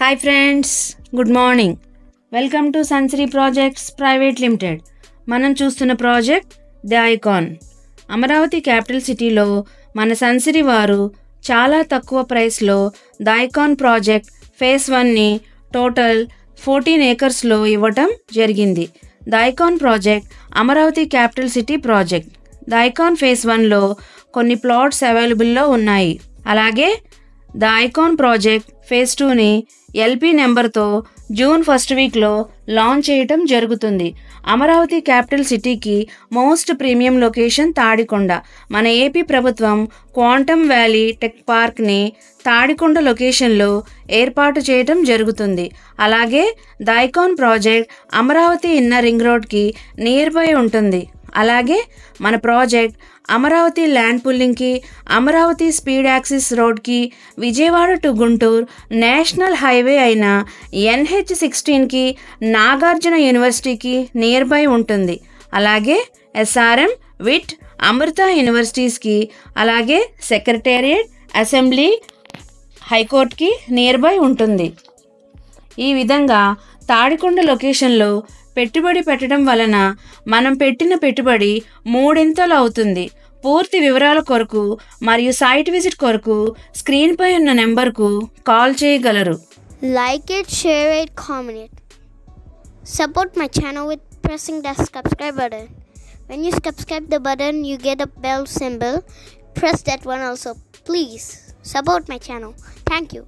Hi friends, good morning. Welcome to Sansiri projects private limited. మనం చూస్తున్న project the icon. Amaravati capital సిటీలో మన సన్సిరీ వారు చాలా తక్కువ ప్రైస్లో ది ఐకాన్ ప్రాజెక్ట్ ఫేజ్ 1ని టోటల్ 14 ఏకర్స్లో ఇవ్వటం జరిగింది. The icon project Amaravati capital city project. The icon phase 1లో కొన్ని ప్లాట్స్ అవైలబుల్లో ఉన్నాయి. అలాగే ది ఐకాన్ ప్రాజెక్ట్ ఫేజ్ 2ని ఎల్పీ నెంబర్తో జూన్ 1st వీక్లో లాంచ్ చేయటం జరుగుతుంది. అమరావతి క్యాపిటల్ సిటీకి మోస్ట్ ప్రీమియం లొకేషన్ తాడికొండ. మన ఏపీ ప్రభుత్వం క్వాంటమ్ వ్యాలీ టెక్ పార్క్ని తాడికొండ లొకేషన్లో ఏర్పాటు చేయటం జరుగుతుంది. అలాగే the icon project Amaravati inner ring రోడ్కి నియర్ బై ఉంటుంది. అలాగే మన ప్రాజెక్ట్ అమరావతి ల్యాండ్ పుల్లింగ్కి, అమరావతి స్పీడ్ యాక్సిస్ రోడ్కి, Vijayawada to Guntur national highway అయిన NH16కి, నాగార్జున యూనివర్సిటీకి నియర్ బై ఉంటుంది. అలాగే SRM, విట్, అమృత యూనివర్సిటీస్కి, అలాగే సెక్రటేరియట్, అసెంబ్లీ, హైకోర్టుకి నియర్ బై ఉంటుంది. ఈ విధంగా తాడికొండ లొకేషన్లో పెట్టుబడి పెట్టడం వలన మనం పెట్టిన పెట్టుబడి 3 అవుతుంది. పూర్తి వివరాల కొరకు మరియు సైట్ విజిట్ కొరకు స్క్రీన్పై ఉన్న నెంబర్కు కాల్ చేయగలరు. Like it, share it, comment it. Support my channel with pressing the subscribe button. When you subscribe the button, you get a bell symbol. Press that one also. Please support my channel. Thank you.